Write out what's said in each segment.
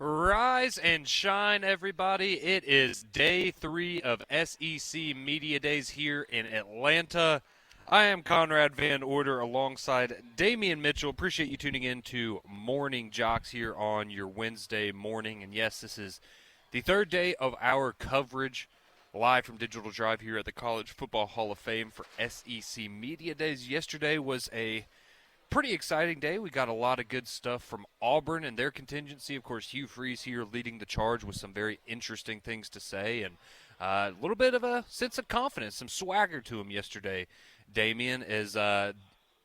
Rise and shine, everybody. It is day 3 of SEC Media Days here in Atlanta. I am Conrad Van Order alongside Damian Mitchell. Appreciate you tuning in to Morning JOX here on your Wednesday morning. And yes, this is the third day of our coverage live from Digital Drive here at the College Football Hall of Fame for SEC Media Days. Yesterday was a pretty exciting day. We got a lot of good stuff from Auburn and their contingency. Of course, Hugh Freeze here leading the charge with some very interesting things to say and a little bit of a sense of confidence, some swagger to him yesterday. Damian is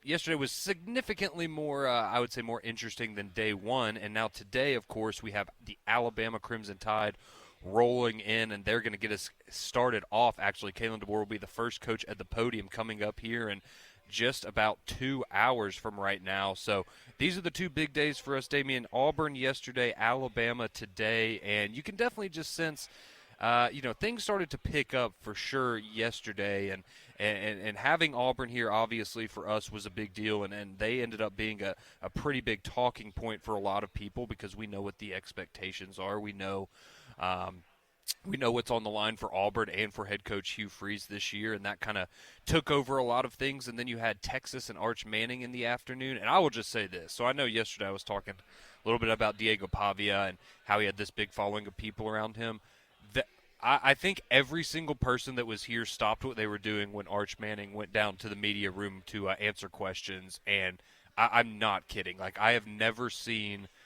yesterday was significantly more, I would say, more interesting than day one. And now today, of course, we have the Alabama Crimson Tide rolling in, and they're going to get us started off. Actually, Kalen DeBoer will be the first coach at the podium coming up here, and just about 2 hours from right now. So these are the two big days for us, Damian. Auburn yesterday, Alabama today, and you can definitely just sense, things started to pick up for sure yesterday, and having Auburn here obviously for us was a big deal, and they ended up being a pretty big talking point for a lot of people because we know what the expectations are. We know what's on the line for Auburn and for head coach Hugh Freeze this year, and that kind of took over a lot of things. And then you had Texas and Arch Manning in the afternoon. And I will just say this. So I know yesterday I was talking a little bit about Diego Pavia and how he had this big following of people around him. I think every single person that was here stopped what they were doing when Arch Manning went down to the media room to answer questions. And I'm not kidding. Like, I have never seen –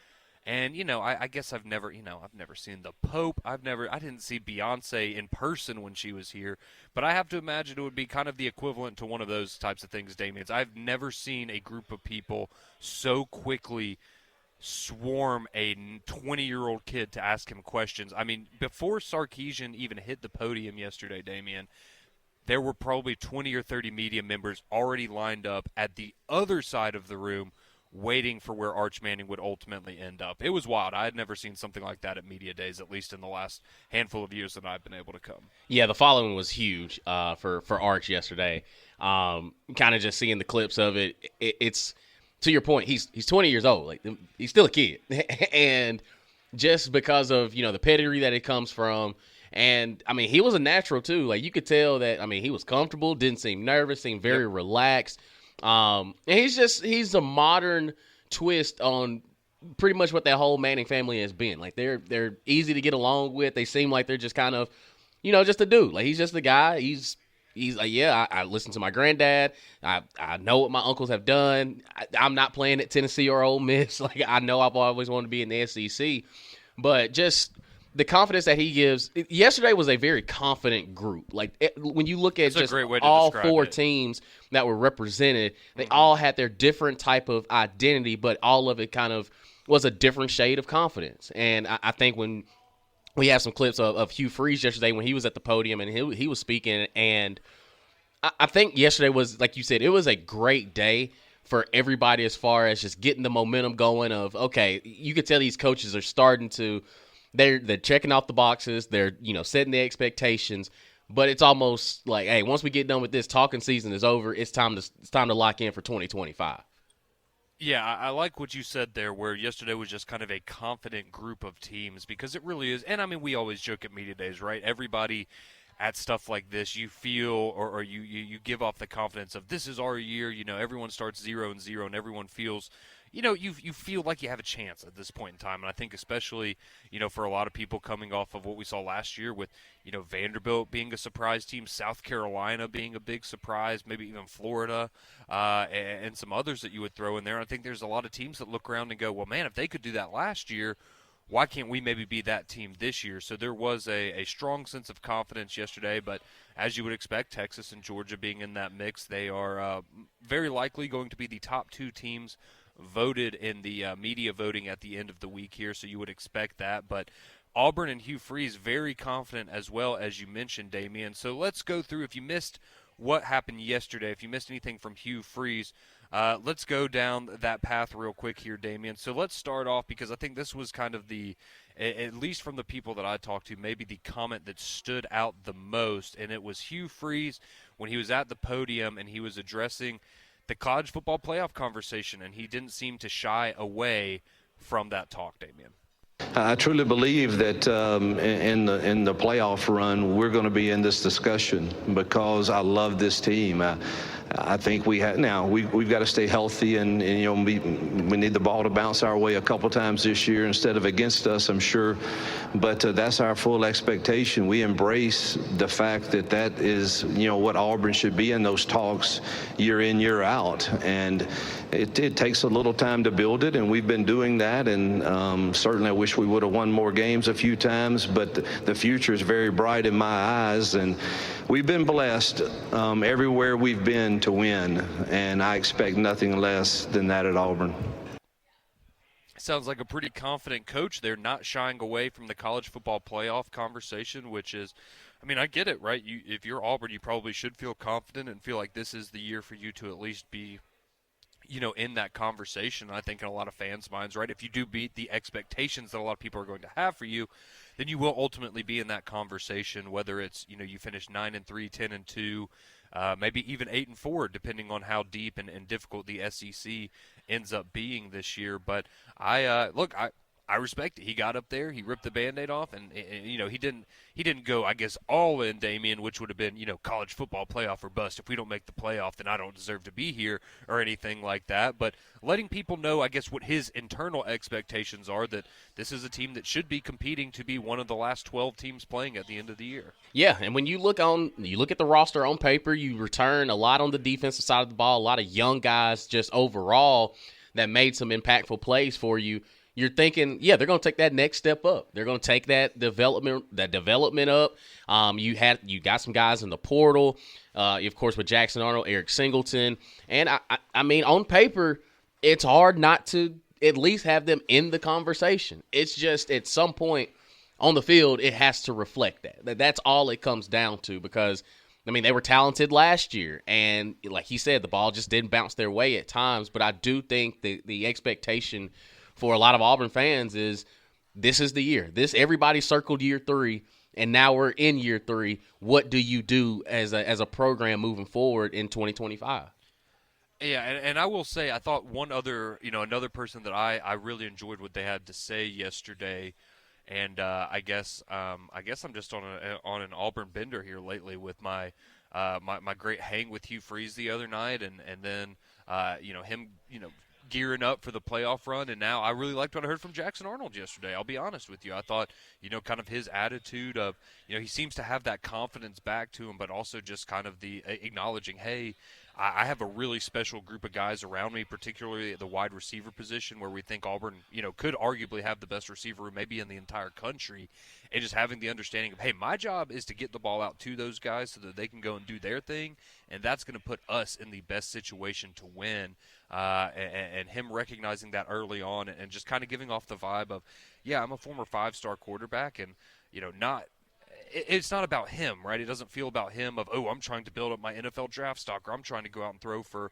and, I guess I've never seen the Pope. I didn't see Beyonce in person when she was here. But I have to imagine it would be kind of the equivalent to one of those types of things, Damien. I've never seen a group of people so quickly swarm a 20-year-old kid to ask him questions. I mean, before Sarkisian even hit the podium yesterday, Damien, there were probably 20 or 30 media members already lined up at the other side of the room waiting for where Arch Manning would ultimately end up. It was wild. I had never seen something like that at media days, at least in the last handful of years that I've been able to come. Yeah, the following was huge for Arch yesterday. Kind of just seeing the clips of it. It's to your point. He's 20 years old. Like, he's still a kid, and just because of the pedigree that it comes from. And I mean, he was a natural too. Like, you could tell that. I mean, he was comfortable, didn't seem nervous, seemed very relaxed. And he's a modern twist on pretty much what that whole Manning family has been. Like, they're easy to get along with. They seem like they're just kind of, just a dude. Like, he's just a guy. He's like, yeah, I listen to my granddad. I know what my uncles have done. I'm not playing at Tennessee or Ole Miss. Like, I know I've always wanted to be in the SEC, but just the confidence that he gives. Yesterday was a very confident group. Like, when you look at just all four teams that were represented, they all had their different type of identity, but all of it kind of was a different shade of confidence. And I think when we had some clips of Hugh Freeze yesterday when he was at the podium and he was speaking, and I think yesterday was, like you said, it was a great day for everybody as far as just getting the momentum going of, okay, you could tell these coaches are starting to – they're checking off the boxes. They're, setting the expectations. But it's almost like, hey, once we get done with this, talking season is over. It's time to lock in for 2025. Yeah, I like what you said there, where yesterday was just kind of a confident group of teams, because it really is. And, I mean, we always joke at media days, right? Everybody at stuff like this, you feel or you give off the confidence of, this is our year. Everyone starts 0-0, and everyone feels – you feel like you have a chance at this point in time. And I think especially, for a lot of people coming off of what we saw last year with, Vanderbilt being a surprise team, South Carolina being a big surprise, maybe even Florida, and some others that you would throw in there. I think there's a lot of teams that look around and go, well, man, if they could do that last year, why can't we maybe be that team this year? So there was a strong sense of confidence yesterday, but as you would expect, Texas and Georgia being in that mix, they are very likely going to be the top two teams voted in the media voting at the end of the week here, so you would expect that. But Auburn and Hugh Freeze very confident as well, as you mentioned, Damian. So let's go through, if you missed what happened yesterday, if you missed anything from Hugh Freeze, let's go down that path real quick here, Damian. So let's start off, because I think this was kind of the, at least from the people that I talked to, maybe the comment that stood out the most, and it was Hugh Freeze when he was at the podium and he was addressing the college football playoff conversation, and he didn't seem to shy away from that talk, Damian. I truly believe that in the playoff run, we're going to be in this discussion because I love this team. I think we've got to stay healthy and we need the ball to bounce our way a couple times this year instead of against us, I'm sure. But that's our full expectation. We embrace the fact that is what Auburn should be in those talks year in, year out. And it takes a little time to build it, and we've been doing that. And certainly I wish we would have won more games a few times, but the future is very bright in my eyes. And we've been blessed everywhere we've been to win, and I expect nothing less than that at Auburn. Sounds like a pretty confident coach there, not shying away from the college football playoff conversation, which is, I mean, I get it, right? If you're Auburn, you probably should feel confident and feel like this is the year for you to at least be in that conversation. I think in a lot of fans' minds, right, if you do beat the expectations that a lot of people are going to have for you, then you will ultimately be in that conversation, whether it's, you finish 9-3, 10-2, maybe even 8-4, depending on how deep and difficult the SEC ends up being this year. But I respect it. He got up there, he ripped the Band-Aid off, and he didn't go, I guess, all in, Damian, which would have been, college football playoff or bust. If we don't make the playoff, then I don't deserve to be here or anything like that. But letting people know, I guess, what his internal expectations are, that this is a team that should be competing to be one of the last 12 teams playing at the end of the year. Yeah, and when you look at the roster on paper, you return a lot on the defensive side of the ball, a lot of young guys just overall that made some impactful plays for you. You're thinking, yeah, they're going to take that next step up. They're going to take that development up. You got some guys in the portal, of course, with Jackson Arnold, Eric Singleton, and I mean, on paper, it's hard not to at least have them in the conversation. It's just at some point on the field, it has to reflect that. That's all it comes down to, because I mean, they were talented last year, and like he said, the ball just didn't bounce their way at times. But I do think the expectation for a lot of Auburn fans is this is the year. Everybody circled year 3, and now we're in year 3. What do you do as a program moving forward in 2025? Yeah, and I will say, I thought one other, another person that I really enjoyed what they had to say yesterday, and I guess I'm just on an Auburn bender here lately with my great hang with Hugh Freeze the other night, and then him gearing up for the playoff run. And now I really liked what I heard from Jackson Arnold yesterday. I'll be honest with you. I thought, kind of his attitude of, he seems to have that confidence back to him, but also just kind of the acknowledging, hey, I have a really special group of guys around me, particularly at the wide receiver position, where we think Auburn, could arguably have the best receiver room maybe in the entire country. And just having the understanding of, hey, my job is to get the ball out to those guys so that they can go and do their thing, and that's going to put us in the best situation to win. And him recognizing that early on, and just kind of giving off the vibe of, yeah, I'm a former 5-star quarterback, and it's not about him, right? It doesn't feel about him of, oh, I'm trying to build up my NFL draft stock, or I'm trying to go out and throw for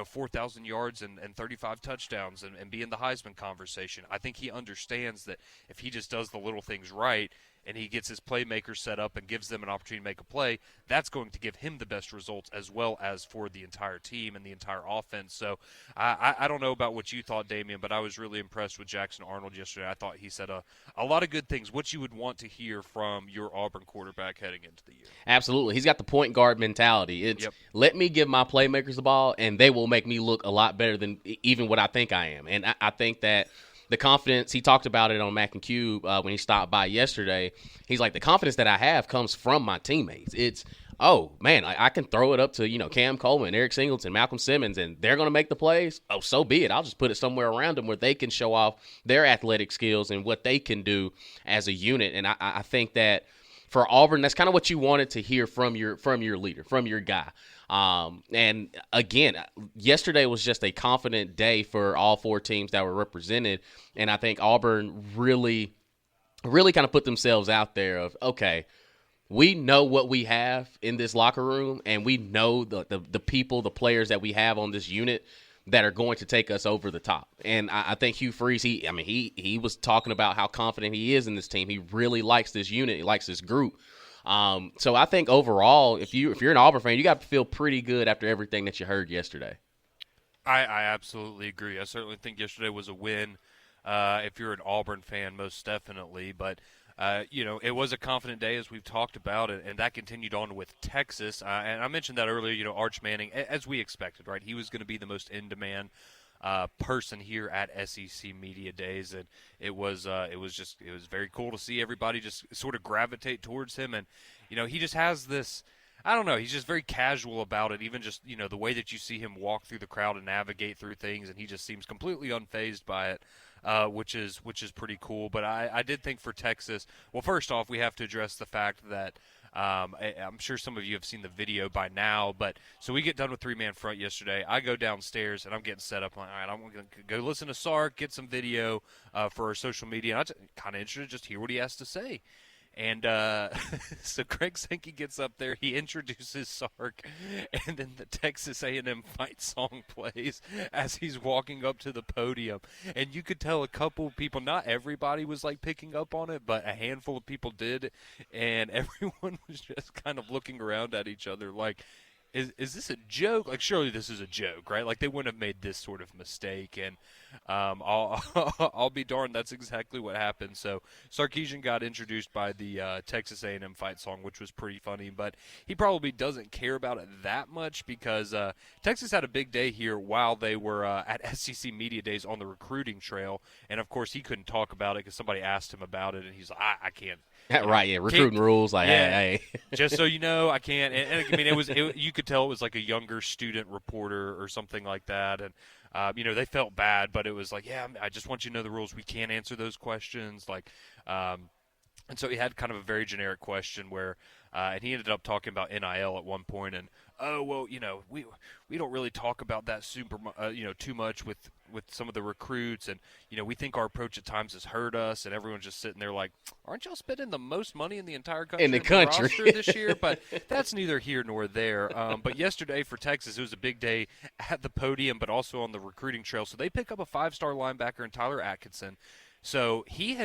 4,000 yards and 35 touchdowns and be in the Heisman conversation. I think he understands that if he just does the little things right, and he gets his playmakers set up and gives them an opportunity to make a play, that's going to give him the best results, as well as for the entire team and the entire offense. So I don't know about what you thought, Damian, but I was really impressed with Jackson Arnold yesterday. I thought he said a lot of good things, what you would want to hear from your Auburn quarterback heading into the year. Absolutely. He's got the point guard mentality. It's Let me give my playmakers the ball, and they will make me look a lot better than even what I think I am. And I think that the confidence, he talked about it on Mac and Cube when he stopped by yesterday. He's like, the confidence that I have comes from my teammates. It's, oh, man, I can throw it up to, Cam Coleman, Eric Singleton, Malcolm Simmons, and they're going to make the plays. Oh, so be it. I'll just put it somewhere around them where they can show off their athletic skills and what they can do as a unit. And I think that for Auburn, that's kind of what you wanted to hear from your leader, from your guy. And again, yesterday was just a confident day for all 4 teams that were represented. And I think Auburn really kind of put themselves out there of, okay, we know what we have in this locker room, and we know the people, the players that we have on this unit that are going to take us over the top. And I think Hugh Freeze, he was talking about how confident he is in this team. He really likes this unit. He likes this group. So I think overall, if you're an Auburn fan, you got to feel pretty good after everything that you heard yesterday. I absolutely agree. I certainly think yesterday was a win if you're an Auburn fan, most definitely. But it was a confident day, as we've talked about, and that continued on with Texas. And I mentioned that earlier. Arch Manning, as we expected, right? He was going to be the most in-demand person here at SEC Media Days, and it was very cool to see everybody just sort of gravitate towards him. And he just has this. I don't know. He's just very casual about it. Even just the way that you see him walk through the crowd and navigate through things, and he just seems completely unfazed by it, which is pretty cool. But I did think for Texas, well, first off, we have to address the fact that I'm sure some of you have seen the video by now. But so we get done with three-man front yesterday. I go downstairs and I'm getting set up. I'm like, all right, I'm going to go listen to Sark, get some video for our social media. And I'm kind of interested to just hear what he has to say. And so Greg Sankey gets up there, he introduces Sark, and then the Texas A&M fight song plays as he's walking up to the podium. And you could tell a couple of people, not everybody was like picking up on it, but a handful of people did. And everyone was just kind of looking around at each other like, is this a joke? Like, surely this is a joke, right? Like, they wouldn't have made this sort of mistake. And I'll be darned, that's exactly what happened. So Sarkisian got introduced by the Texas A&M fight song, which was pretty funny. But he probably doesn't care about it that much because Texas had a big day here while they were at SEC Media Days on the recruiting trail. And, of course, he couldn't talk about it because somebody asked him about it. And he's like, I can't. Right, yeah, recruiting rules, like, yeah, hey. Just so you know, I can't. And I mean, you could tell it was like a younger student reporter or something like that. And, they felt bad, but it was like, yeah, I just want you to know the rules. We can't answer those questions. Like, and so he had kind of a very generic question where, and he ended up talking about NIL at one point, and we don't really talk about that too much with some of the recruits, and we think our approach at times has hurt us, and everyone's just sitting there like, aren't y'all spending the most money in the entire country in the country roster this year? But that's neither here nor there. But yesterday for Texas, it was a big day at the podium, but also on the recruiting trail. So they pick up a 5-star linebacker in Tyler Atkinson. So he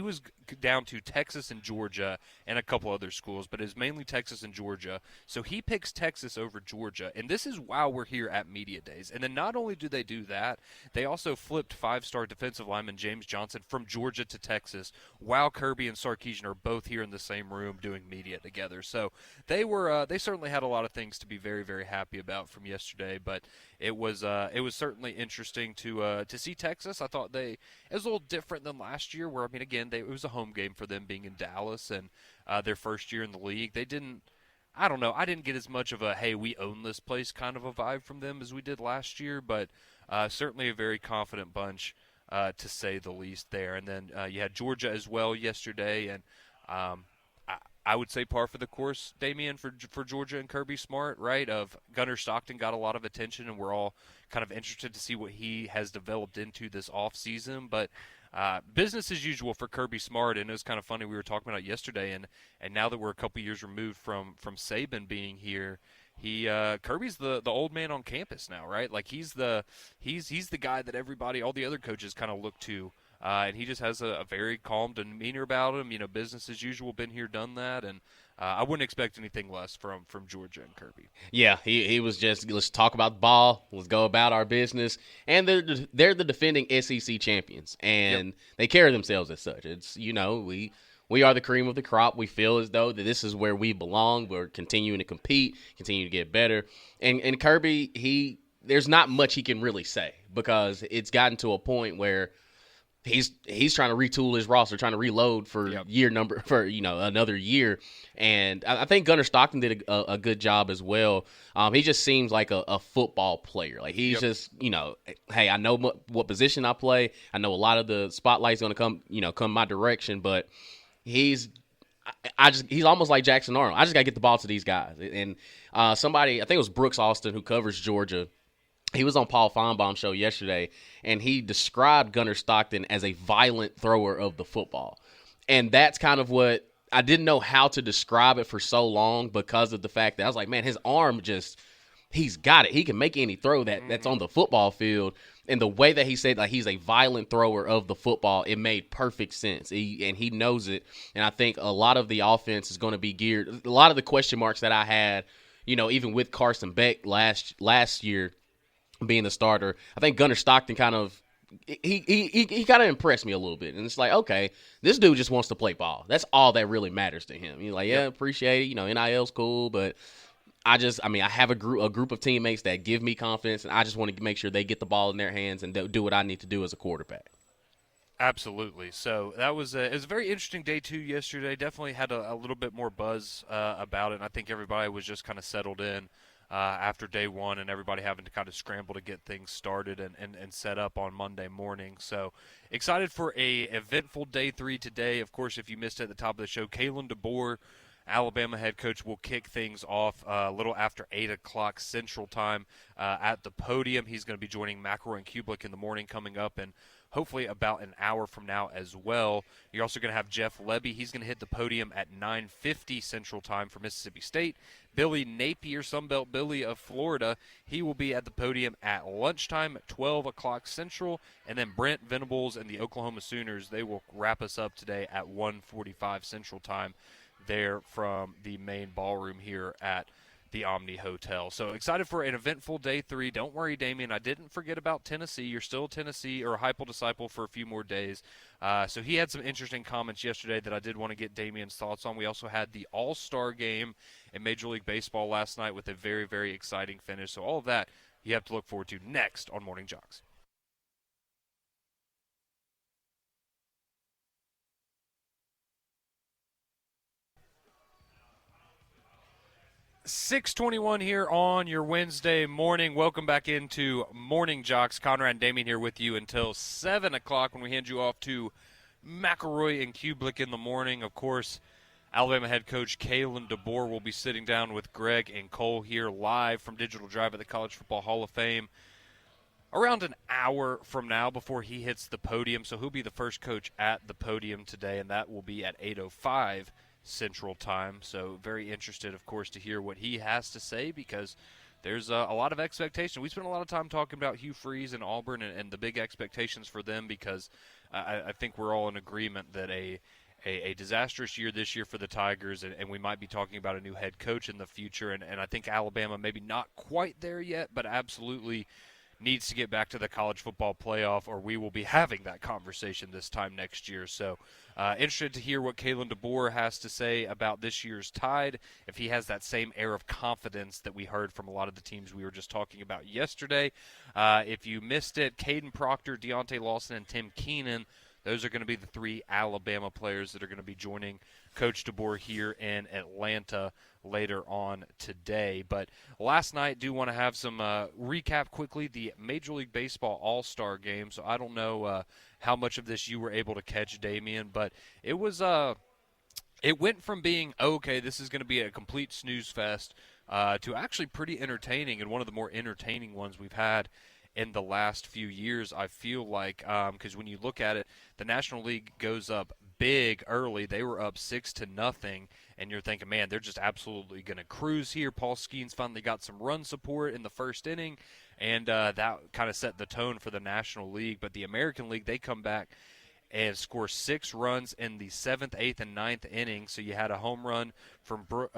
was down to Texas and Georgia and a couple other schools, but it's mainly Texas and Georgia. So he picks Texas over Georgia, and this is while we're here at Media Days. And then not only do they do that, they also flipped 5-star defensive lineman James Johnson from Georgia to Texas while Kirby and Sarkisian are both here in the same room doing media together. So they certainly had a lot of things to be very, very happy about from yesterday, but it was certainly interesting to see Texas. I thought it was a little different than last year, where again it was a home game for them being in Dallas and their first year in the league. They didn't. I don't know. I didn't get as much of a hey, we own this place kind of a vibe from them as we did last year, but certainly a very confident bunch to say the least there. And then you had Georgia as well yesterday, and I would say par for the course, Damian, for Georgia and Kirby Smart, right? Of Gunnar Stockton got a lot of attention, and we're all kind of interested to see what he has developed into this offseason. But business as usual for Kirby Smart, and it was kind of funny. We were talking about it yesterday, and now that we're a couple years removed from Saban being here, Kirby's the old man on campus now, right? Like he's the guy that all the other coaches kind of look to. And he just has a very calm demeanor about him. Business as usual, been here, done that. And I wouldn't expect anything less from Georgia and Kirby. Yeah, he was just, let's talk about the ball. Let's go about our business. And they're the defending SEC champions. And They carry themselves as such. It's, we are the cream of the crop. We feel as though that this is where we belong. We're continuing to compete, continue to get better. And Kirby, there's not much he can really say because it's gotten to a point where he's trying to retool his roster, trying to reload for another year. And I think Gunnar Stockton did a good job as well. He just seems like a football player. Like he's just, hey, I know what position I play. I know a lot of the spotlight's going to come my direction, but he's almost like Jackson Arnold. I just got to get the ball to these guys. And somebody, I think it was Brooks Austin, who covers Georgia, he was on Paul Feinbaum's show yesterday, and he described Gunnar Stockton as a violent thrower of the football. And that's kind of what – I didn't know how to describe it for so long because of the fact that I was like, man, his arm just – he's got it. He can make any throw that's on the football field. And the way that he said like he's a violent thrower of the football, it made perfect sense. He knows it. And I think a lot of the offense is going to be geared – a lot of the question marks that I had, even with Carson Beck last year – being the starter, I think Gunnar Stockton kind of he kind of impressed me a little bit, and it's like, okay, this dude just wants to play ball. That's all that really matters to him. He's like, yeah, appreciate it. NIL's cool, but I have a group of teammates that give me confidence, and I just want to make sure they get the ball in their hands and do what I need to do as a quarterback. Absolutely. So that was it was a very interesting day 2 yesterday. Definitely had a little bit more buzz about it. And I think everybody was just kind of settled in after day 1, and everybody having to kind of scramble to get things started and set up on Monday morning. So excited for a eventful day 3 today. Of course, if you missed it at the top of the show, Kalen DeBoer, Alabama head coach, will kick things off a little after 8 o'clock Central Time at the podium. He's going to be joining McElroy and Kublik in the morning coming up, and hopefully about an hour from now as well. You're also going to have Jeff Lebby. He's going to hit the podium at 9:50 Central Time for Mississippi State. Billy Napier, Sunbelt Billy of Florida, he will be at the podium at lunchtime at 12 o'clock Central. And then Brent Venables and the Oklahoma Sooners, they will wrap us up today at 1:45 Central Time there from the main ballroom here at the Omni Hotel. So excited for an eventful day 3. Don't worry, Damien, I didn't forget about Tennessee. You're still Tennessee or a Heupel disciple for a few more days. So he had some interesting comments yesterday that I did want to get Damien's thoughts on. We also had the All-Star game in Major League Baseball last night with a very, very exciting finish. So all of that you have to look forward to next on Morning JOX. 6:21 here on your Wednesday morning. Welcome back into Morning JOX. Conrad and Damien here with you until 7 o'clock when we hand you off to McElroy and Kublik in the morning. Of course, Alabama head coach Kalen DeBoer will be sitting down with Greg and Cole here live from Digital Drive at the College Football Hall of Fame around an hour from now before he hits the podium. So he'll be the first coach at the podium today, and that will be at 8:05 Central Time. So very interested, of course, to hear what he has to say, because there's a lot of expectation. We spent a lot of time talking about Hugh Freeze and Auburn and the big expectations for them, because I think we're all in agreement that a disastrous year this year for the Tigers, and we might be talking about a new head coach in the future. And I think Alabama maybe not quite there yet, but absolutely needs to get back to the college football playoff, or we will be having that conversation this time next year. So interested to hear what Kalen DeBoer has to say about this year's Tide, if he has that same air of confidence that we heard from a lot of the teams we were just talking about yesterday. If you missed it, Caden Proctor, Deontay Lawson, and Tim Keenan, those are going to be the 3 Alabama players that are going to be joining Coach DeBoer here in Atlanta later on today. But last night, do want to have some recap quickly, the Major League Baseball All-Star Game. So I don't know how much of this you were able to catch, Damien, but it was it went from being, okay, this is going to be a complete snooze fest, to actually pretty entertaining, and one of the more entertaining ones we've had in the last few years, I feel like, because when you look at it, the National League goes up big early. They were up 6-0, and you're thinking, man, they're just absolutely going to cruise here. Paul Skeens finally got some run support in the first inning, and that kind of set the tone for the National League. But the American League, they come back and score 6 runs in the 7th, 8th, and 9th innings. So you had a home run from Brent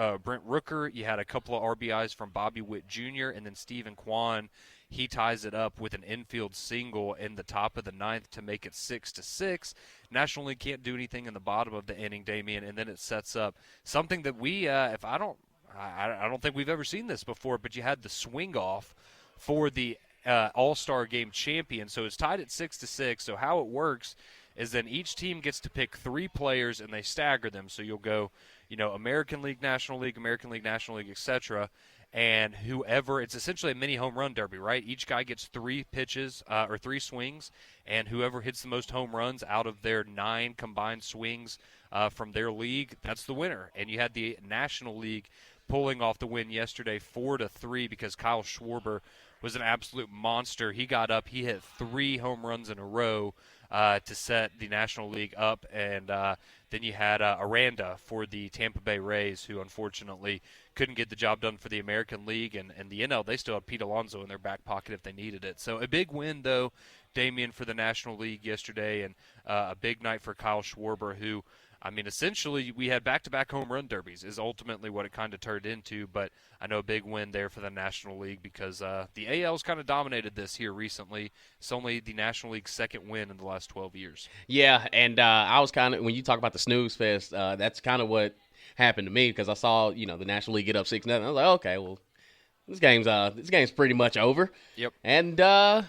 Rooker. You had a couple of RBIs from Bobby Witt Jr., and then Stephen Kwan, he ties it up with an infield single in the top of the 9th to make it 6-6. National League can't do anything in the bottom of the inning, Damien, and then it sets up something that we, I don't think we've ever seen this before, but you had the swing off for the All-Star Game champion. So it's tied at 6-6. So how it works is then each team gets to pick 3 players, and they stagger them. So you'll go, American League, National League, etc. And whoever, it's essentially a mini home run derby, right? Each guy gets 3 pitches or 3 swings, and whoever hits the most home runs out of their 9 combined swings from their league, that's the winner. And you had the National League pulling off the win yesterday 4-3 because Kyle Schwarber was an absolute monster. He got up, he hit 3 home runs in a row to set the National League up, and then you had Aranda for the Tampa Bay Rays, who unfortunately couldn't get the job done for the American League, and the NL, they still had Pete Alonso in their back pocket if they needed it. So a big win, though, Damien, for the National League yesterday, and a big night for Kyle Schwarber, who I mean, essentially, we had back-to-back home run derbies is ultimately what it kind of turned into, but I know a big win there for the National League because the AL's kind of dominated this here recently. It's only the National League's second win in the last 12 years. Yeah, and I was kind of, when you talk about the snooze fest, that's kind of what happened to me because I saw, the National League get up 6-0. I was like, okay, well, this game's pretty much over. Yep. And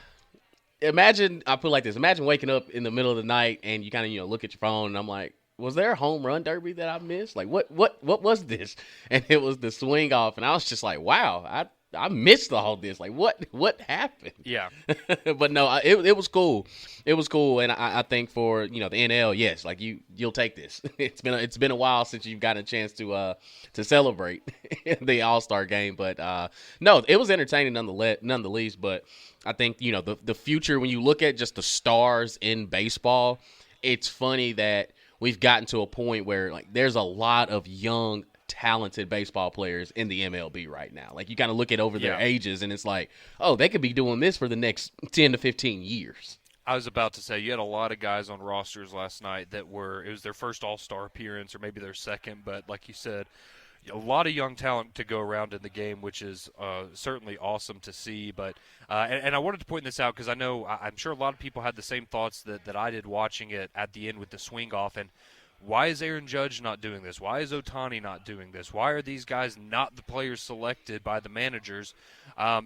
imagine, I put it like this: imagine waking up in the middle of the night and you kind of look at your phone, and I'm like, was there a home run derby that I missed? Like, what was this? And it was the swing off, and I was just like, wow, I missed all this. Like, what happened? Yeah. But no, it was cool. It was cool, and I think for the NL, yes, like you'll take this. It's been a while since you've gotten a chance to celebrate the All-Star game, but no, it was entertaining nonetheless. But I think the future, when you look at just the stars in baseball, it's funny that we've gotten to a point where like there's a lot of young, talented baseball players in the MLB right now. Like you kind of look at over their ages, and it's like, oh, they could be doing this for the next 10 to 15 years. I was about to say, you had a lot of guys on rosters last night it was their first All-Star appearance or maybe their second, but like you said, a lot of young talent to go around in the game, which is certainly awesome to see. But and I wanted to point this out because I'm sure a lot of people had the same thoughts that I did watching it at the end with the swing off. And why is Aaron Judge not doing this? Why is Ohtani not doing this? Why are these guys not the players selected by the managers?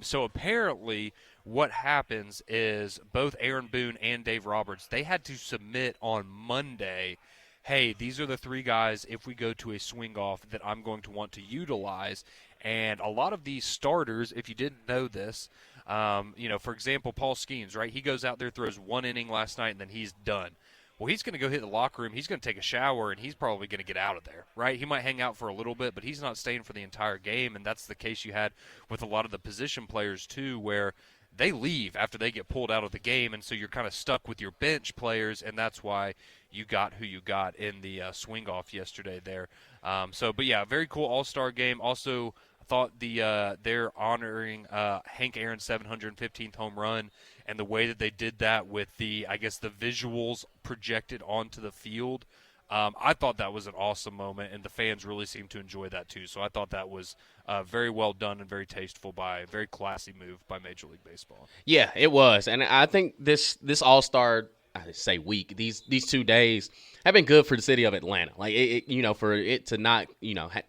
So apparently what happens is both Aaron Boone and Dave Roberts, they had to submit on Monday, hey, these are the three guys, if we go to a swing off, that I'm going to want to utilize. And a lot of these starters, if you didn't know this, for example, Paul Skeens, right? He goes out there, throws one inning last night, and then he's done. Well, he's going to go hit the locker room. He's going to take a shower, and he's probably going to get out of there, right? He might hang out for a little bit, but he's not staying for the entire game, and that's the case you had with a lot of the position players too, where they leave after they get pulled out of the game, and so you're kind of stuck with your bench players, and that's why you got who you got in the swing-off yesterday there. But yeah, very cool All-Star game. Also, I thought they're honoring Hank Aaron's 715th home run, and the way that they did that with the visuals projected onto the field, I thought that was an awesome moment, and the fans really seemed to enjoy that too. So I thought that was very well done and very tasteful very classy move by Major League Baseball. Yeah, it was, and I think this All-Star, I say week, these 2 days have been good for the city of Atlanta. Like for it to not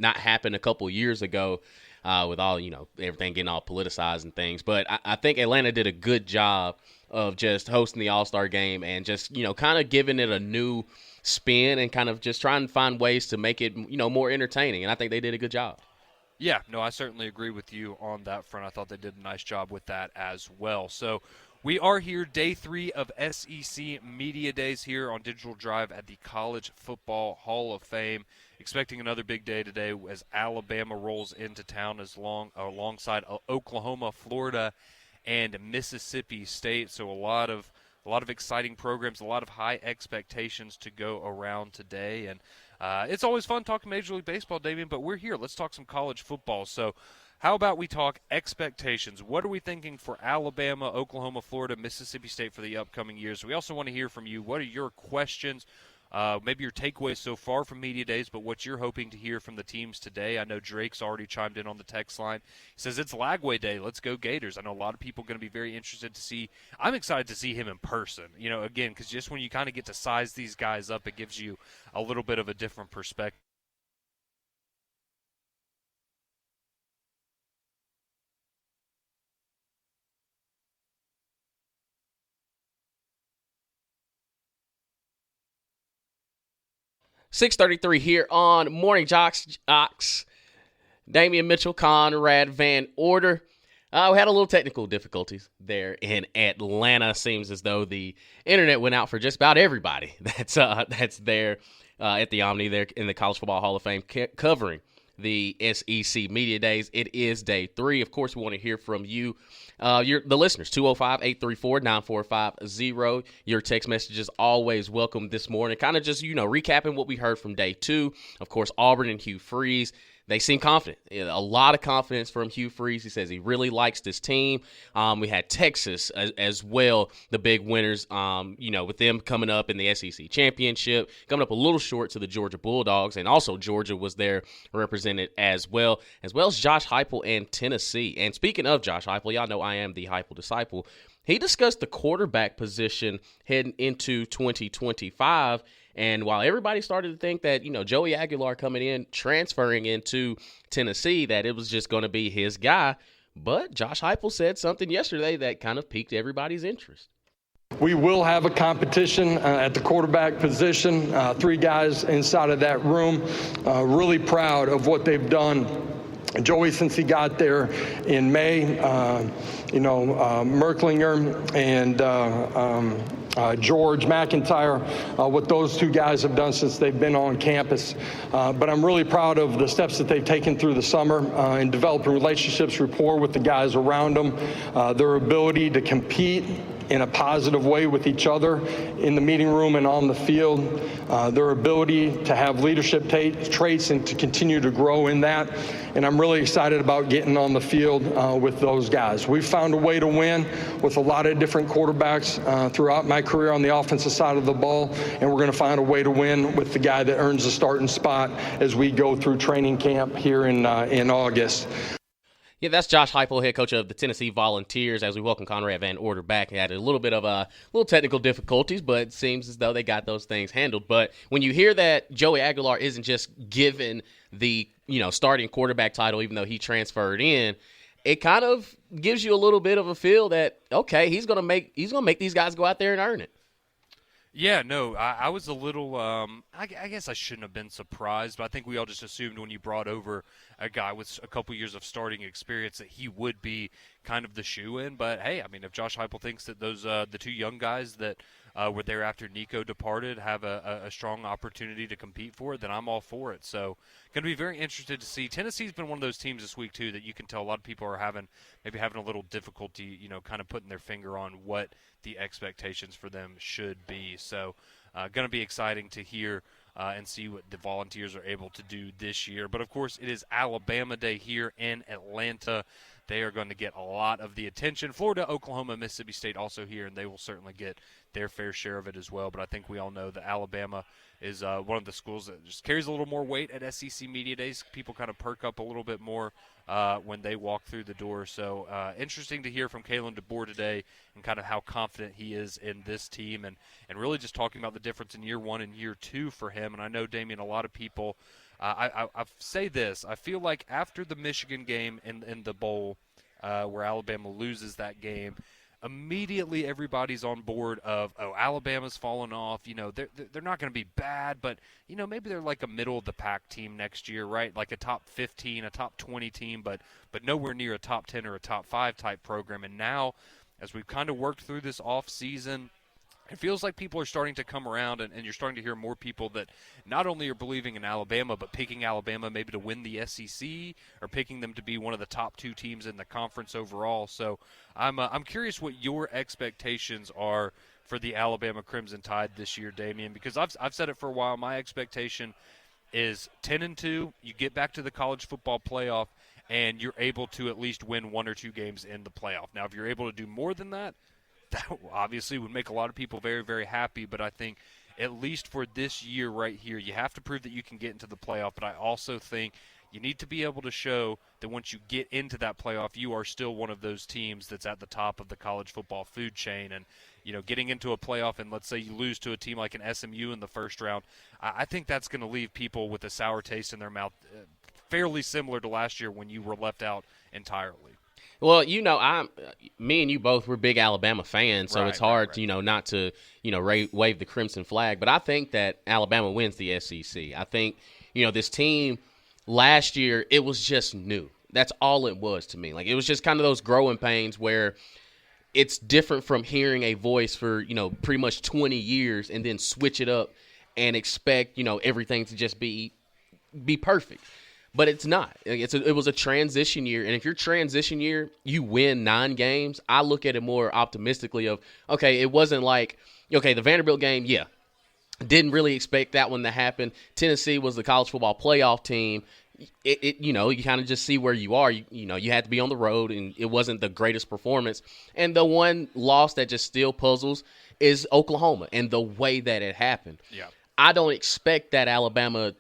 not happen a couple years ago. With all, everything getting all politicized and things. But I think Atlanta did a good job of just hosting the All-Star game and just, kind of giving it a new spin and kind of just trying to find ways to make it, more entertaining. And I think they did a good job. Yeah, no, I certainly agree with you on that front. I thought they did a nice job with that as well. So we are here, day 3 of SEC Media Days here on Digital Drive at the College Football Hall of Fame. Expecting another big day today as Alabama rolls into town alongside Oklahoma, Florida, and Mississippi State. So a lot of exciting programs, a lot of high expectations to go around today. And it's always fun talking Major League Baseball, Damian, but we're here. Let's talk some college football. So how about we talk expectations? What are we thinking for Alabama, Oklahoma, Florida, Mississippi State for the upcoming years? We also want to hear from you. What are your questions? Maybe your takeaways so far from Media Days, but what you're hoping to hear from the teams today. I know Drake's already chimed in on the text line. He says, it's Lagway Day. Let's go Gators. I know a lot of people are going to be very interested to see. I'm excited to see him in person, again, because just when you kind of get to size these guys up, it gives you a little bit of a different perspective. 6:33 here on Morning JOX. Damian Mitchell, Conrad Van Order. We had a little technical difficulties there in Atlanta. Seems as though the internet went out for just about everybody that's there at the Omni there in the College Football Hall of Fame covering the SEC Media Days. It is day 3. Of course, we want to hear from you, the listeners, 205-834-9450. Your text messages always welcome this morning. Kind of just, recapping what we heard from day 2. Of course, Auburn and Hugh Freeze. they seem confident. A lot of confidence from Hugh Freeze. He says he really likes this team. We had Texas as well, the big winners, with them coming up in the SEC championship, coming up a little short to the Georgia Bulldogs, and also Georgia was there represented as well as Josh Heupel and Tennessee. And speaking of Josh Heupel, y'all know I am the Heupel disciple. He discussed the quarterback position heading into 2025. And while everybody started to think that, Joey Aguilar coming in, transferring into Tennessee, that it was just going to be his guy, but Josh Heupel said something yesterday that kind of piqued everybody's interest. We will have a competition at the quarterback position. 3 guys inside of that room. Really proud of what they've done. Joey, since he got there in May, Merklinger and George McIntyre, what those 2 guys have done since they've been on campus. But I'm really proud of the steps that they've taken through the summer in developing relationships, rapport with the guys around them, their ability to compete in a positive way with each other in the meeting room and on the field, their ability to have leadership traits and to continue to grow in that. And I'm really excited about getting on the field with those guys. We've found a way to win with a lot of different quarterbacks throughout my career on the offensive side of the ball, and we're going to find a way to win with the guy that earns the starting spot as we go through training camp here in August. Yeah, that's Josh Heupel, head coach of the Tennessee Volunteers, as we welcome Conrad Van Order back. He had a little bit of little technical difficulties, but it seems as though they got those things handled. But when you hear that Joey Aguilar isn't just given the starting quarterback title, even though he transferred in, it kind of gives you a little bit of a feel that, okay, he's gonna make these guys go out there and earn it. Yeah, no, I was a little, I guess I shouldn't have been surprised, but I think we all just assumed when you brought over a guy with a couple years of starting experience that he would be kind of the shoe-in. But, hey, I mean, if Josh Heupel thinks that those the 2 young guys that were there after Nico departed have a strong opportunity to compete for it, then I'm all for it. So going to be very interested to see. Tennessee's been one of those teams this week, too, that you can tell a lot of people are having a little difficulty, kind of putting their finger on what the expectations for them should be. So going to be exciting to hear and see what the Volunteers are able to do this year. But, of course, it is Alabama Day here in Atlanta. They are going to get a lot of the attention. Florida, Oklahoma, Mississippi State also here, and they will certainly get their fair share of it as well. But I think we all know that Alabama is one of the schools that just carries a little more weight at SEC Media Days. People kind of perk up a little bit more when they walk through the door. So interesting to hear from Kalen DeBoer today and kind of how confident he is in this team and really just talking about the difference in year 1 and year 2 for him. And I know, Damien, a lot of people I say this. I feel like after the Michigan game in the bowl where Alabama loses that game, immediately everybody's on board of, Alabama's fallen off. They're not going to be bad, but, maybe they're like a middle-of-the-pack team next year, right? Like a top 15, a top 20 team, but nowhere near a top 10 or a top 5 type program. And now, as we've kind of worked through this off season, it feels like people are starting to come around, and you're starting to hear more people that not only are believing in Alabama, but picking Alabama maybe to win the SEC or picking them to be one of the top 2 teams in the conference overall. So I'm curious what your expectations are for the Alabama Crimson Tide this year, Damien, because I've said it for a while. My expectation is 10-2. You get back to the college football playoff, and you're able to at least win 1 or 2 games in the playoff. Now, if you're able to do more than that obviously would make a lot of people very, very happy, but I think at least for this year right here, you have to prove that you can get into the playoff, but I also think you need to be able to show that once you get into that playoff, you are still one of those teams that's at the top of the college football food chain. And, getting into a playoff and let's say you lose to a team like an SMU in the first round, I think that's going to leave people with a sour taste in their mouth, fairly similar to last year when you were left out entirely. Well, me and you both, we're big Alabama fans, so it's hard, right. Not to, wave the crimson flag. But I think that Alabama wins the SEC. I think, this team last year, it was just new. That's all it was to me. Like, it was just kind of those growing pains where it's different from hearing a voice for, pretty much 20 years and then switch it up and expect, everything to just be perfect. But it's not. It was a transition year, and if your transition year, you win 9 games, I look at it more optimistically of, okay, it wasn't like, okay, the Vanderbilt game, didn't really expect that one to happen. Tennessee was the college football playoff team. you kind of just see where you are. You had to be on the road, and it wasn't the greatest performance. And the one loss that just still puzzles is Oklahoma and the way that it happened. Yeah. I don't expect that Alabama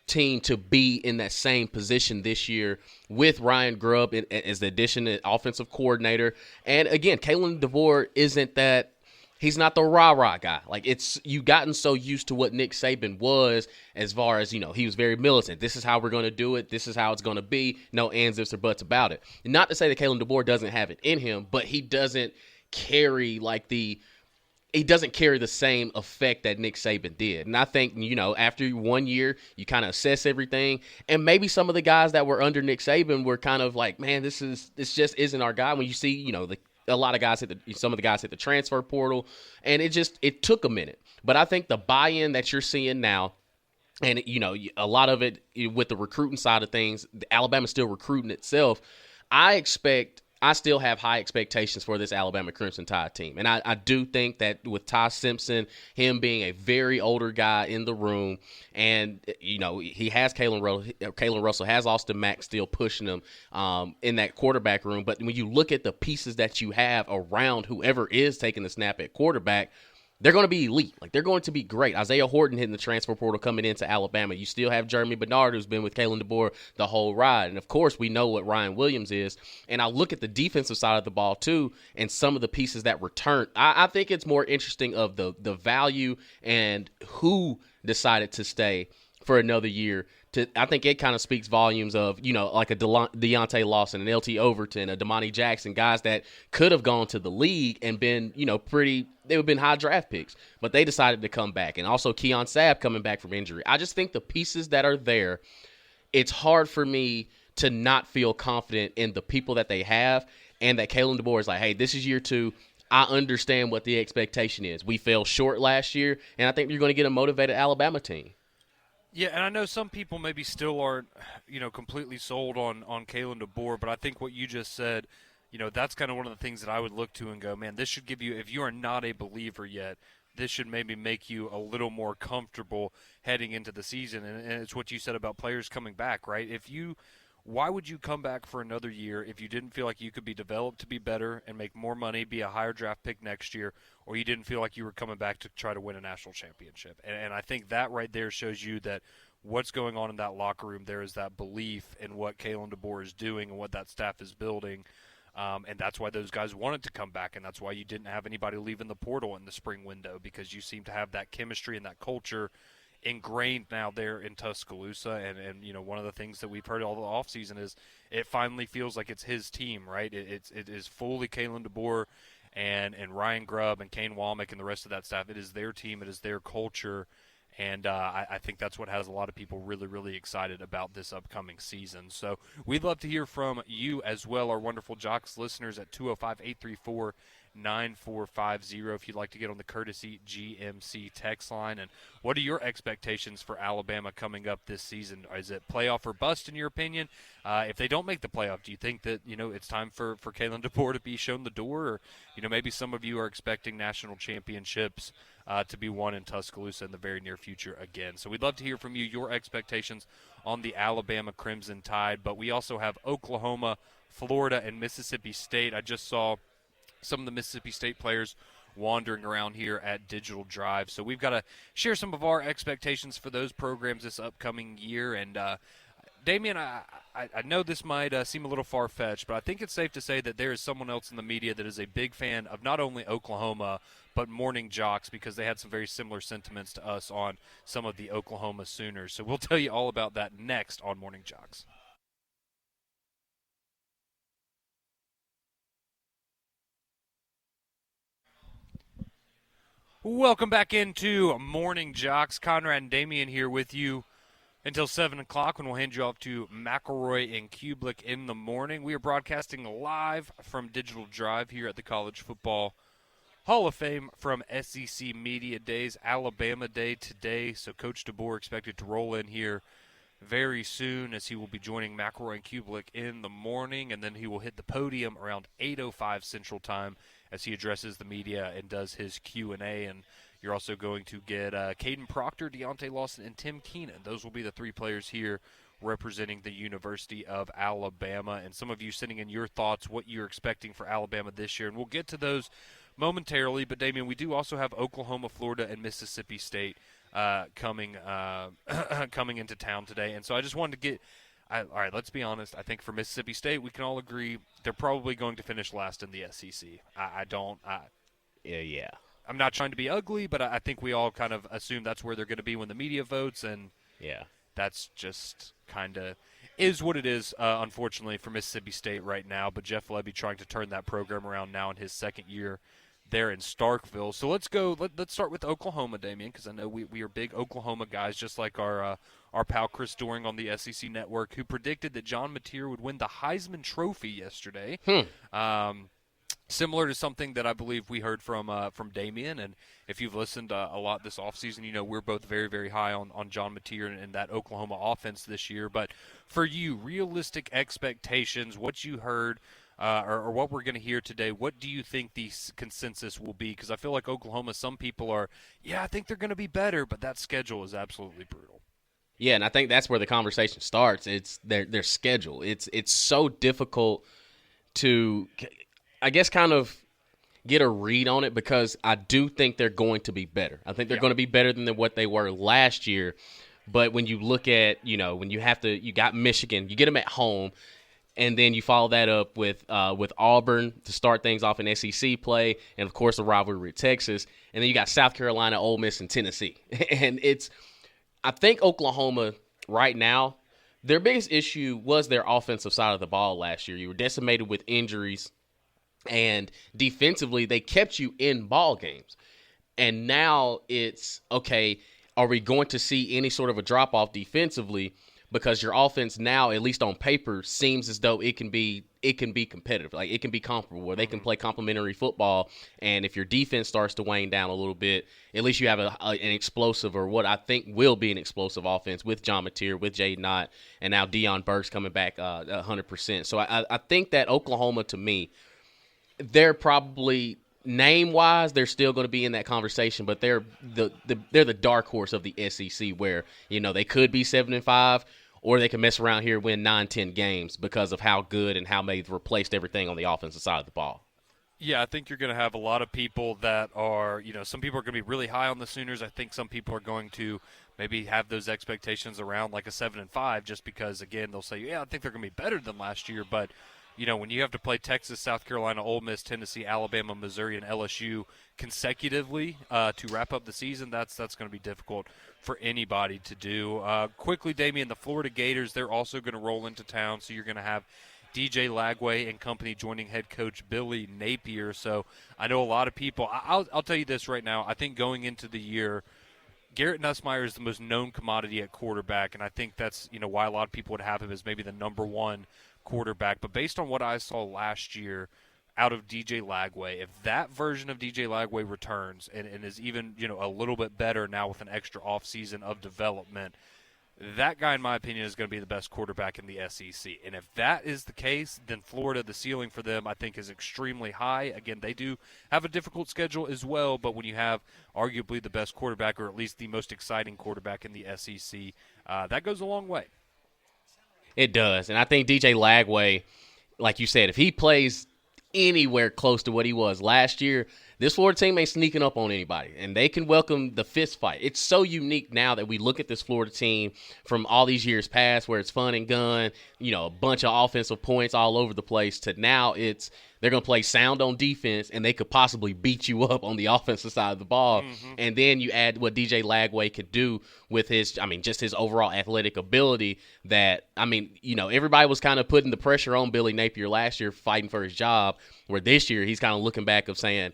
team to be in that same position this year with Ryan Grubb as the addition of offensive coordinator. And again, Kalen DeBoer isn't that. He's not the rah-rah guy. Like, you've gotten so used to what Nick Saban was as far as, he was very militant. This is how we're going to do it. This is how it's going to be. No ands, ifs, or buts about it. And not to say that Kalen DeBoer doesn't have it in him, but he doesn't carry the same effect that Nick Saban did. And I think, after 1 year, you kind of assess everything. And maybe some of the guys that were under Nick Saban were kind of like, man, this just isn't our guy. When you see, a lot of guys some of the guys hit the transfer portal, and it took a minute. But I think the buy-in that you're seeing now, and a lot of it with the recruiting side of things, Alabama's still recruiting itself. I still have high expectations for this Alabama Crimson Tide team. And I do think that with Ty Simpson, him being a very older guy in the room, and, he has Kalen Russell, has Austin Mack still pushing him in that quarterback room. But when you look at the pieces that you have around whoever is taking the snap at quarterback, they're going to be elite. Like, they're going to be great. Isaiah Horton hitting the transfer portal coming into Alabama. You still have Jeremy Bernard, who's been with Kalen DeBoer the whole ride. And, of course, we know what Ryan Williams is. And I look at the defensive side of the ball, too, and some of the pieces that return. I think it's more interesting of the value and who decided to stay for another year. I think it kind of speaks volumes of, like a Deontay Lawson, an LT Overton, a Damani Jackson, guys that could have gone to the league and been, they would have been high draft picks, but they decided to come back. And also Keon Sabb coming back from injury. I just think the pieces that are there, it's hard for me to not feel confident in the people that they have, and that Kalen DeBoer is like, hey, this is year 2. I understand what the expectation is. We fell short last year, and I think you're going to get a motivated Alabama team. Yeah, and I know some people maybe still aren't, completely sold on Kalen DeBoer, but I think what you just said, that's kind of one of the things that I would look to and go, man, this should give you, if you are not a believer yet, this should maybe make you a little more comfortable heading into the season. And it's what you said about players coming back, right? Why would you come back for another year if you didn't feel like you could be developed to be better and make more money, be a higher draft pick next year, or you didn't feel like you were coming back to try to win a national championship? And I think that right there shows you that what's going on in that locker room, there is that belief in what Kalen DeBoer is doing and what that staff is building. And that's why those guys wanted to come back, and that's why you didn't have anybody leaving the portal in the spring window, because you seem to have that chemistry and that culture ingrained now there in Tuscaloosa. And one of the things that we've heard all the offseason is it finally feels like it's his team, right? It is fully Kalen DeBoer and Ryan Grubb and Kane Womack and the rest of that staff. It is their team. It is their culture. And I think that's what has a lot of people really, really excited about this upcoming season. So we'd love to hear from you as well, our wonderful JOX listeners, at 205-834-9450 if you'd like to get on the courtesy GMC text line. And what are your expectations for Alabama coming up this season? Is it playoff or bust in your opinion? If they don't make the playoff, do you think that it's time for Kalen DeBoer to be shown the door? Or maybe some of you are expecting national championships to be won in Tuscaloosa in the very near future again. So we'd love to hear from you, your expectations on the Alabama Crimson Tide. But we also have Oklahoma, Florida, and Mississippi State. I just saw some of the Mississippi State players wandering around here at Digital Drive. So we've got to share some of our expectations for those programs this upcoming year. And Damian, I know this might seem a little far-fetched, but I think it's safe to say that there is someone else in the media that is a big fan of not only Oklahoma, but Morning JOX, because they had some very similar sentiments to us on some of the Oklahoma Sooners. So we'll tell you all about that next on Morning JOX. Welcome back into Morning JOX. Conrad and Damian here with you until 7 o'clock, when we'll hand you off to McElroy and Kublick in the morning. We are broadcasting live from Digital Drive here at the College Football Hall of Fame from SEC Media Days. Alabama Day today, so Coach DeBoer expected to roll in here very soon, as he will be joining McElroy and Kublick in the morning, and then he will hit the podium around 8:05 Central Time as he addresses the media and does his Q&A. And you're also going to get Caden Proctor, Deontay Lawson, and Tim Keenan. Those will be the three players here representing the University of Alabama. And some of you sending in your thoughts, what you're expecting for Alabama this year. And we'll get to those momentarily. But, Damian, we do also have Oklahoma, Florida, and Mississippi State coming into town today. And so I just wanted to get all right, let's be honest. I think for Mississippi State, we can all agree they're probably going to finish last in the SEC. Yeah. I'm not trying to be ugly, but I think we all kind of assume that's where they're going to be when the media votes, and that's just kind of is what it is, unfortunately, for Mississippi State right now. But Jeff Lebby trying to turn that program around now in his second year there in Starkville. So let's go. Let's start with Oklahoma, Damian, because I know we are big Oklahoma guys, just like our pal Chris Doering on the SEC Network, who predicted that John Mateer would win the Heisman Trophy yesterday. Similar to something that I believe we heard from Damian, and if you've listened a lot this offseason, you know we're both very, very high on John Mateer and that Oklahoma offense this year. But for you, realistic expectations, what you heard or what we're going to hear today, what do you think the consensus will be? Because I feel like Oklahoma, some people are, I think they're going to be better, but that schedule is absolutely brutal. Yeah, and I think that's where the conversation starts. It's their schedule. It's so difficult to, I guess, kind of get a read on it, because I do think they're going to be better. I think they're going to be better than what they were last year. But when you look at, when you got Michigan, you get them at home, and then you follow that up with Auburn to start things off in SEC play, and, of course, the rivalry with Texas. And then you got South Carolina, Ole Miss, and Tennessee. And I think Oklahoma right now, their biggest issue was their offensive side of the ball last year. You were decimated with injuries, and defensively they kept you in ball games. And now it's, okay, are we going to see any sort of a drop-off defensively? Because your offense now, at least on paper, seems as though it can be competitive. Like, it can be comparable, where they can play complementary football. And if your defense starts to wane down a little bit, at least you have an explosive, or what I think will be an explosive offense with John Mateer, with Jay Knott, and now Deion Burks coming back 100%. So I think that Oklahoma, to me, they're probably, name-wise, they're still going to be in that conversation, but they're the dark horse of the SEC, where, they could be 7-5, or they can mess around here, win 9-10 games because of how good and how they've replaced everything on the offensive side of the ball. Yeah, I think you're going to have a lot of people that are, some people are going to be really high on the Sooners. I think some people are going to maybe have those expectations around like a 7-5, just because, again, they'll say, I think they're going to be better than last year. But, when you have to play Texas, South Carolina, Ole Miss, Tennessee, Alabama, Missouri, and LSU consecutively to wrap up the season, that's going to be difficult for anybody to do. Quickly, Damian, the Florida Gators, they're also going to roll into town, so you're going to have DJ Lagway and company joining head coach Billy Napier. So I know a lot of people, I'll tell you this right now, I think going into the year, Garrett Nussmeier is the most known commodity at quarterback, and I think that's why a lot of people would have him as maybe the number one quarterback. But based on what I saw last year out of DJ Lagway, if that version of DJ Lagway returns and is even a little bit better now with an extra offseason of development, that guy, in my opinion, is going to be the best quarterback in the SEC. And if that is the case, then Florida, the ceiling for them, I think, is extremely high. Again, they do have a difficult schedule as well, but when you have arguably the best quarterback, or at least the most exciting quarterback in the SEC, that goes a long way. It does. And I think DJ Lagway, like you said, if he plays anywhere close to what he was last year, this Florida team ain't sneaking up on anybody, and they can welcome the fist fight. It's so unique now that we look at this Florida team from all these years past, where it's fun and gun, a bunch of offensive points all over the place, to now they're going to play sound on defense, and they could possibly beat you up on the offensive side of the ball. Mm-hmm. And then you add what DJ Lagway could do with just his overall athletic ability, that, everybody was kind of putting the pressure on Billy Napier last year, fighting for his job, where this year he's kind of looking back of saying,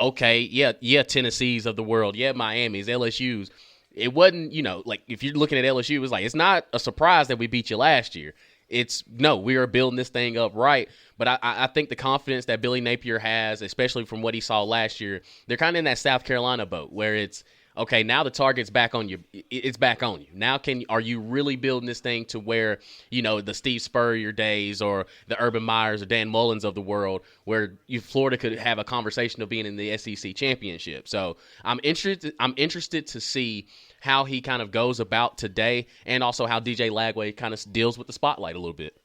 okay, yeah, Tennessee's of the world, yeah, Miami's, LSU's. It wasn't, like, if you're looking at LSU, it's like, it's not a surprise that we beat you last year. We are building this thing up right. But I think the confidence that Billy Napier has, especially from what he saw last year, they're kind of in that South Carolina boat, where it's, okay, now the target's back on you. It's back on you. Now are you really building this thing to where, the Steve Spurrier days or the Urban Meyers or Dan Mullins of the world, where Florida could have a conversation of being in the SEC championship? So I'm interested to see how he kind of goes about today, and also how DJ Lagway kind of deals with the spotlight a little bit.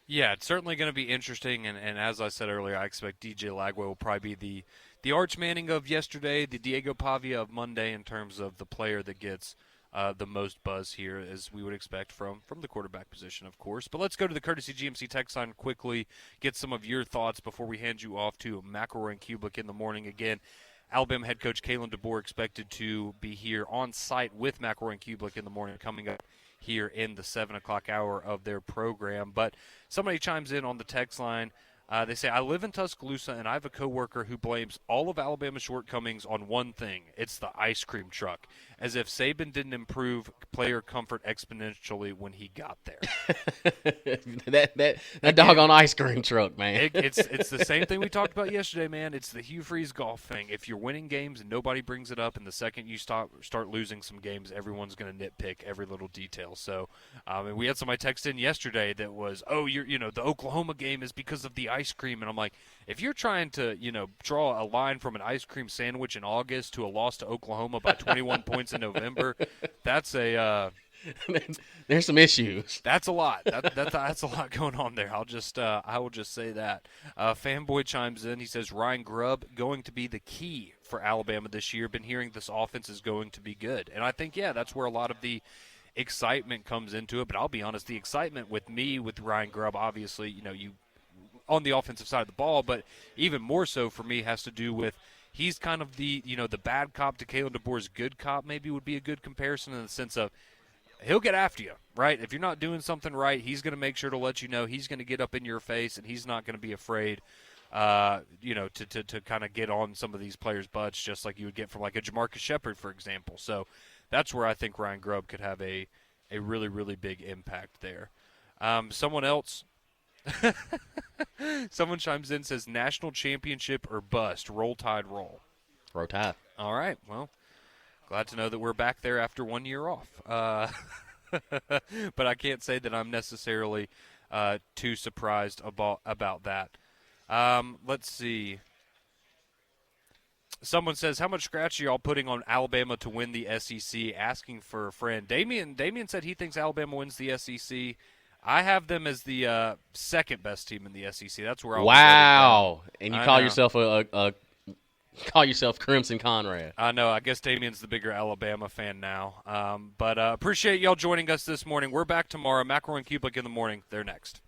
Yeah, it's certainly going to be interesting, and as I said earlier, I expect DJ Lagway will probably be the Arch Manning of yesterday, the Diego Pavia of Monday, in terms of the player that gets the most buzz here, as we would expect from the quarterback position, of course. But let's go to the Courtesy GMC text line quickly, get some of your thoughts before we hand you off to McElroy and Kublik in the morning. Again, Alabama head coach Kalen DeBoer expected to be here on site with McElroy and Kublik in the morning, coming up here in the 7 o'clock hour of their program. But somebody chimes in on the text line. They say, I live in Tuscaloosa, and I have a coworker who blames all of Alabama's shortcomings on one thing. It's the ice cream truck, as if Saban didn't improve player comfort exponentially when he got there. that doggone ice cream truck, man. It's the same thing we talked about yesterday, man. It's the Hugh Freeze golf thing. If you're winning games and nobody brings it up, and the second you start losing some games, everyone's going to nitpick every little detail. So, and we had somebody text in yesterday that was, the Oklahoma game is because of the ice cream, and I'm like, if you're trying to, draw a line from an ice cream sandwich in August to a loss to Oklahoma by 21 points in November, that's there's some issues. That's a lot. That's a lot going on there. I will just say that. Fanboy chimes in. He says Ryan Grubb going to be the key for Alabama this year. Been hearing this offense is going to be good, and I think that's where a lot of the excitement comes into it. But I'll be honest, the excitement with Ryan Grubb, obviously, you on the offensive side of the ball, but even more so for me has to do with he's kind of the the bad cop to Kalen DeBoer's good cop. Maybe would be a good comparison in the sense of he'll get after you, right? If you're not doing something right, he's going to make sure to let you know. He's going to get up in your face, and he's not going to be afraid, to kind of get on some of these players' butts, just like you would get from like a Jamarcus Shepard, for example. So that's where I think Ryan Grubb could have a really, really big impact there. Someone else. Someone chimes in, says national championship or bust. Roll Tide, roll. Roll Tide. All right. Well, glad to know that we're back there after 1 year off. But I can't say that I'm necessarily too surprised about that. Let's see. Someone says, how much scratch are y'all putting on Alabama to win the SEC? Asking for a friend. Damien said he thinks Alabama wins the SEC. I have them as the second best team in the SEC. That's where I was. Wow! And you call yourself call yourself Crimson Conrad. I know. I guess Damien's the bigger Alabama fan now. But appreciate y'all joining us this morning. We're back tomorrow. McElroy and Kublik in the morning. They're next.